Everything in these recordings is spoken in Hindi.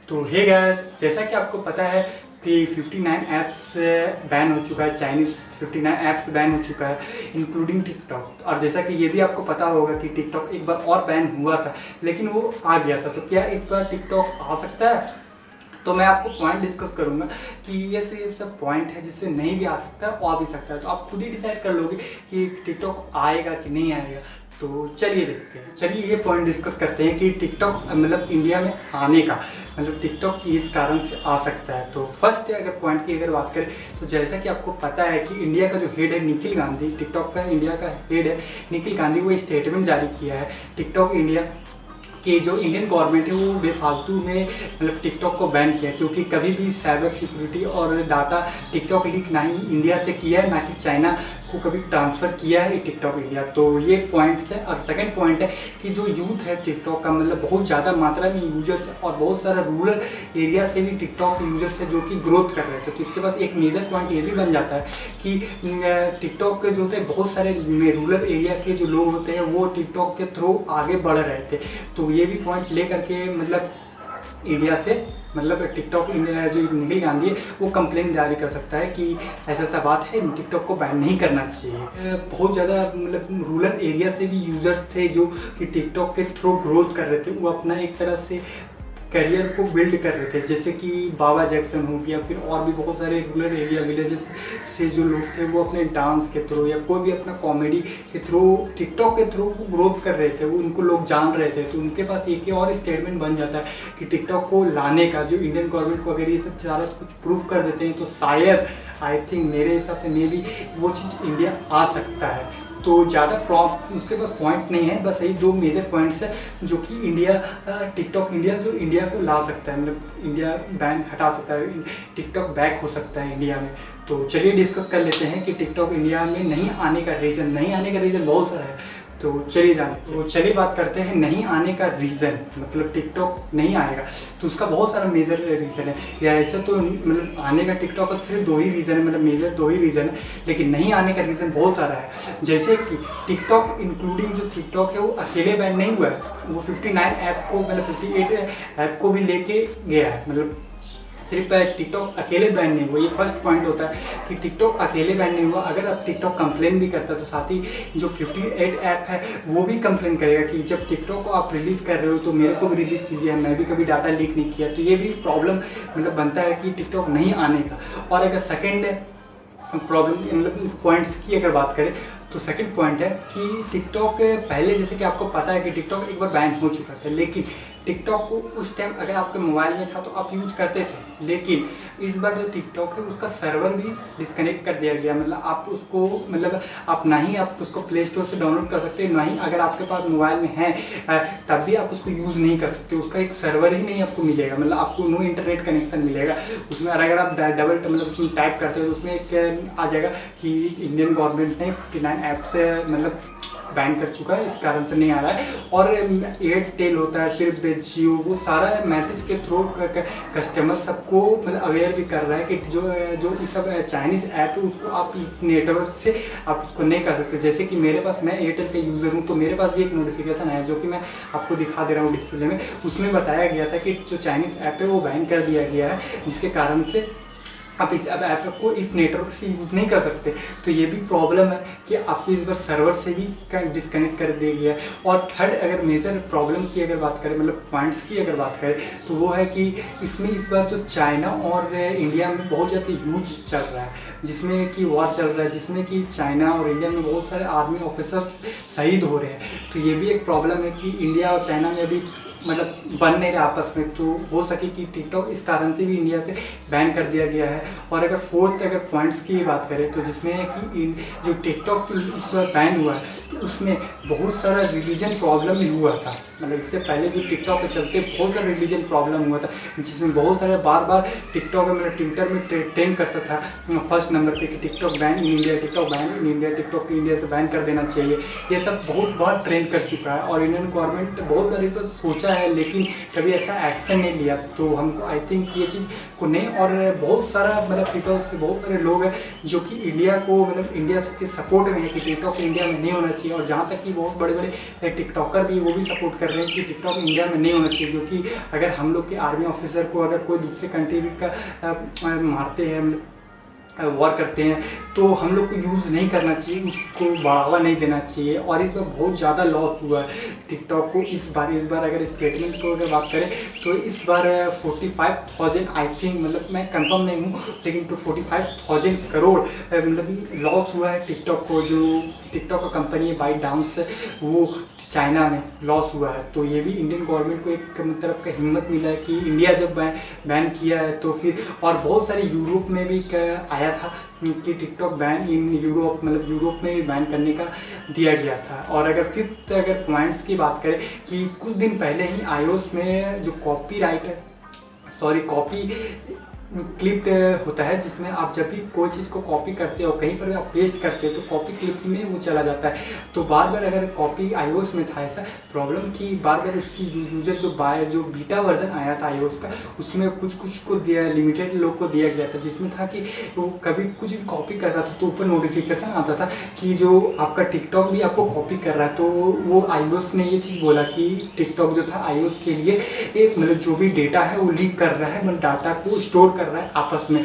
तो हे गाइस, जैसा कि आपको पता है कि 59 ऐप्स बैन हो चुका है, चाइनीज़ 59 ऐप्स बैन हो चुका है इंक्लूडिंग टिकटॉक। और जैसा कि ये भी आपको पता होगा कि टिकटॉक एक बार और बैन हुआ था लेकिन वो आ गया था। तो क्या इस बार टिकटॉक आ सकता है? तो मैं आपको पॉइंट डिस्कस करूंगा कि ये सब पॉइंट है जिससे नहीं भी आ सकता है और भी सकता है। तो आप खुद ही डिसाइड कर लोगे कि टिकटॉक आएगा कि नहीं आएगा। तो चलिए देखते हैं, चलिए ये पॉइंट डिस्कस करते हैं कि टिकटॉक मतलब इंडिया में आने का मतलब टिकटॉक इस कारण से आ सकता है। तो फर्स्ट अगर पॉइंट की अगर बात करें तो जैसा कि आपको पता है कि इंडिया का जो हेड है निखिल गांधी, टिकटॉक का इंडिया का हेड है निखिल गांधी, वो स्टेटमेंट जारी किया है टिकटॉक इंडिया कि जो इंडियन गवर्नमेंट है वो बेफालतू में मतलब टिकटॉक को बैन किया, क्योंकि कभी भी साइबर सिक्योरिटी और डाटा टिकटॉक लीक ना ही इंडिया से किया है ना कि चाइना को कभी ट्रांसफ़र किया है टिकटॉक इंडिया। तो ये पॉइंट है। और सेकंड पॉइंट है कि जो यूथ है टिकटॉक का मतलब बहुत ज़्यादा मात्रा में यूजर्स है और बहुत सारा रूरल एरिया से भी टिकटॉक यूजर्स है जो कि ग्रोथ कर रहे थे। तो इसके पास एक मेजर पॉइंट ये भी बन जाता है कि टिकटॉक के जो होते हैं बहुत सारे रूरल एरिया के जो लोग होते हैं वो टिकटॉक के थ्रू आगे बढ़ रहे थे। तो ये भी पॉइंट ले करके मतलब इंडिया से मतलब टिकटॉक इंडिया जो निखिल गांधी है वो कंप्लेंट जारी कर सकता है कि ऐसा ऐसा बात है, टिकटॉक को बैन नहीं करना चाहिए। बहुत ज़्यादा मतलब रूरल एरिया से भी यूजर्स थे जो कि टिकटॉक के थ्रू ग्रोथ कर रहे थे, वो अपना एक तरह से करियर को बिल्ड कर रहे थे। जैसे कि बाबा जैक्सन हो गया, फिर और भी बहुत सारे रूरल एरिया विलेजेस से जो लोग थे वो अपने डांस के थ्रू या कोई भी अपना कॉमेडी के थ्रू टिकटॉक के थ्रू ग्रोथ कर रहे थे, वो उनको लोग जान रहे थे। तो उनके पास एक और स्टेटमेंट बन जाता है कि टिकटॉक को लाने का जो इंडियन गवर्नमेंट को अगर ये सब सारा कुछ प्रूफ कर देते हैं तो शायद आई थिंक मेरे हिसाब से मे भी वो चीज़ इंडिया आ सकता है। तो ज़्यादा उसके पास पॉइंट नहीं है, बस यही दो मेजर पॉइंट्स है जो कि इंडिया टिकटॉक इंडिया जो इंडिया को ला सकता है, मतलब इंडिया बैन हटा सकता है, टिकटॉक बैक हो सकता है इंडिया में। तो चलिए डिस्कस कर लेते हैं कि टिकटॉक इंडिया में नहीं आने का रीज़न बहुत सारा है। तो चलिए बात करते हैं नहीं आने का रीज़न, मतलब टिकटॉक नहीं आएगा तो उसका बहुत सारा मेजर रीज़न है। या ऐसा तो मतलब आने का टिकटॉक का सिर्फ दो ही रीज़न है, मतलब मेजर दो ही रीज़न है, लेकिन नहीं आने का रीज़न बहुत सारा है। जैसे कि टिकटॉक इंक्लूडिंग जो टिकटॉक है वो अकेले बैन नहीं हुआ है, वो 59 ऐप को मतलब 58 ऐप को भी लेके गया है। मतलब सिर्फ टिकटॉक अकेले बैन नहीं हुआ, ये फर्स्ट पॉइंट होता है कि टिकटॉक अकेले बैन नहीं हुआ। अगर अब टिकटॉक कंप्लेन भी करता है तो साथ ही जो 58 ऐप है वो भी कंप्लेन करेगा कि जब टिकटॉक को आप रिलीज़ कर रहे हो तो मेरे को भी रिलीज़ कीजिए, मैं भी कभी डाटा लीक नहीं किया। तो ये भी प्रॉब्लम मतलब बनता है कि टिकटॉक नहीं आने का। और अगर सेकेंड प्रॉब्लम मतलब पॉइंट्स की अगर बात करें तो सेकंड पॉइंट है कि टिकटॉक पहले जैसे कि आपको पता है कि टिकटॉक एक बार बैन हो चुका था, लेकिन टिकटॉक को उस टाइम अगर आपके मोबाइल में था तो आप यूज करते थे। लेकिन इस बार जो टिकटॉक है उसका सर्वर भी डिस्कनेक्ट कर दिया गया, मतलब आप उसको मतलब आप ना ही आप उसको प्ले स्टोर से डाउनलोड कर सकते, ना ही अगर आपके पास मोबाइल में है तब भी आप उसको यूज़ नहीं कर सकते। उसका एक सर्वर ही नहीं आपको मिलेगा, मतलब आपको नो इंटरनेट कनेक्शन मिलेगा उसमें। और अगर आप डबल मतलब उसमें टाइप करते हो तो उसमें एक आ जाएगा कि इंडियन गवर्नमेंट ने 59 ऐप से मतलब बैन कर चुका है, इस कारण से नहीं आ रहा है। और एयरटेल होता है, फिर जियो, वो सारा मैसेज के थ्रू कस्टमर सबको मतलब अवेयर भी कर रहा है कि जो ये सब चाइनीज़ ऐप है उसको आप इस नेटवर्क से आप उसको नहीं कर सकते। जैसे कि मेरे पास, मैं एयरटेल का यूज़र हूँ तो मेरे पास भी एक नोटिफिकेशन है जो कि मैं आपको दिखा दे रहा हूँ डिस्प्ले में। उसमें बताया गया था कि जो चाइनीज़ ऐप है वो बैन कर दिया गया है, जिसके कारण से आप इस ऐप को इस नेटवर्क से यूज़ नहीं कर सकते। तो ये भी प्रॉब्लम है कि आपको इस बार सर्वर से भी डिस्कनेक्ट कर दिया गया है। और थर्ड अगर मेजर प्रॉब्लम की अगर बात करें, मतलब पॉइंट्स की अगर बात करें, तो वो है कि इसमें इस बार जो चाइना और इंडिया में बहुत ज़्यादा यूज चल रहा है, जिसमें कि वॉर चल रहा है, जिसमें कि चाइना और इंडिया में बहुत सारे आर्मी ऑफिसर्स शहीद हो रहे हैं। तो ये भी एक प्रॉब्लम है कि इंडिया और चाइना में अभी मतलब बन नहीं रहे आपस में। तो हो सके कि टिकटॉक इस कारण से भी इंडिया से बैन कर दिया गया है। और अगर फोर्थ अगर पॉइंट्स की बात करें तो जिसमें कि जो टिकटॉक इस बार बैन हुआ है तो उसमें बहुत सारा रिलीजन प्रॉब्लम भी हुआ था। मतलब इससे पहले जो टिकटॉक के चलते बहुत सारा रिलीजन प्रॉब्लम हुआ था, जिसमें बहुत सारे बार बार टिकटॉक मेरा ट्विटर में ट्रेंड करता था। फर्स्ट फर्स्ट नंबर पे कि TikTok ban in India, TikTok ban in India, TikTok India से बैन कर देना चाहिए। ये सब बहुत बार ट्रेंड कर चुका है और इंडियन गवर्नमेंट बहुत बार तो सोचा है लेकिन कभी ऐसा एक्शन नहीं लिया। तो हमको आई थिंक ये चीज़ को नहीं, और बहुत सारा मतलब पीपल्स, बहुत सारे लोग हैं जो कि इंडिया को मतलब इंडिया के सपोर्ट में है कि टिकटॉक इंडिया में नहीं होना चाहिए। और जहाँ तक कि बहुत बड़े बड़े टिकटॉकर भी वो भी सपोर्ट कर रहे हैं कि टिकटॉक इंडिया में नहीं होना चाहिए, क्योंकि अगर हम लोग के आर्मी ऑफिसर को अगर कोई दूसरे कंट्री का मारते हैं, वॉर करते हैं, तो हम लोग को यूज़ नहीं करना चाहिए, उसको बढ़ावा नहीं देना चाहिए। और इस बार बहुत ज़्यादा लॉस हुआ है टिकटॉक को इस बार अगर स्टेटमेंट को अगर बात करें तो इस बार 45,000 आई थिंक, मतलब मैं कंफर्म नहीं हूँ लेकिन तो 45,000 करोड़ मतलब लॉस हुआ है टिकटॉक को। जो टिकटॉक का कंपनी है बाइट डांस, वो चाइना में लॉस हुआ है। तो ये भी इंडियन गवर्नमेंट को एक तरफ का हिम्मत मिला है कि इंडिया जब बैन किया है तो फिर, और बहुत सारे यूरोप में भी आया था कि टिकटॉक बैन इन यूरोप, मतलब यूरोप में भी बैन करने का दिया गया था। और अगर पॉइंट्स की बात करें कि कुछ दिन पहले ही iOS में जो कॉपी क्लिप होता है, जिसमें आप जब भी कोई चीज़ को कॉपी करते हो कहीं पर आप पेस्ट करते हो तो कॉपी क्लिप में वो चला जाता है। तो बार बार अगर कॉपी iOS में था ऐसा प्रॉब्लम कि बार बार उसकी यूजर जो बीटा वर्जन आया था iOS का, उसमें कुछ को लिमिटेड लोग को दिया गया था, जिसमें था कि वो कभी कुछ भी कॉपी करता था तो ऊपर नोटिफिकेशन आता था कि जो आपका टिकटॉक भी आपको कॉपी कर रहा है। तो वो iOS ने ये चीज़ बोला कि टिकटॉक जो था iOS के लिए एक मतलब जो भी डेटा है वो लीक कर रहा है, मतलब डाटा को स्टोर कर रहा है आपस में।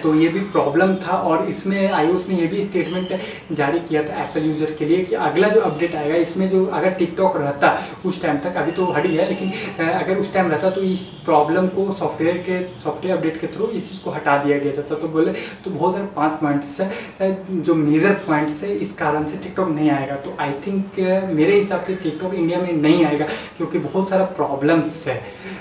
तो ये भी प्रॉब्लम था और इसमें iOS ने ये भी स्टेटमेंट जारी किया था एप्पल यूज़र के लिए कि अगला जो अपडेट आएगा इसमें जो अगर टिकटॉक रहता उस टाइम तक, अभी तो हट गया लेकिन अगर उस टाइम रहता तो इस प्रॉब्लम को सॉफ्टवेयर अपडेट के थ्रू इस चीज़ को हटा दिया गया जाता। तो बोले तो बहुत सारे 5 पॉइंट्स है जो मेजर पॉइंट्स है, इस कारण से टिकटॉक नहीं आएगा। तो आई थिंक मेरे हिसाब से टिकटॉक इंडिया में नहीं आएगा क्योंकि बहुत सारा प्रॉब्लम्स है।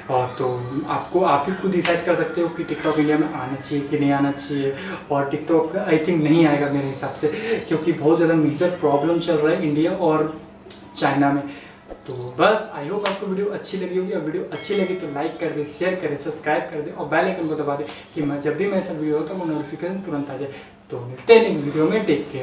और तो आप ही खुद डिसाइड कर सकते हो कि टिकटॉक इंडिया में आना चाहिए कि नहीं आना चाहिए। और टिकटॉक आई थिंक नहीं आएगा मेरे हिसाब से, क्योंकि बहुत ज़्यादा मेजर प्रॉब्लम चल रहा है इंडिया और चाइना में। तो बस आई होप आपको वीडियो अच्छी लगी होगी, और वीडियो अच्छी लगी तो लाइक कर दे, शेयर करें, सब्सक्राइब कर दे और बेल आइकन को दबा दे कि मैं जब भी मैं ऐसा वीडियो होता है वो नोटिफिकेशन तुरंत आ जाए। तो मिलते हैं नेक्स्ट वीडियो में, टेक केयर।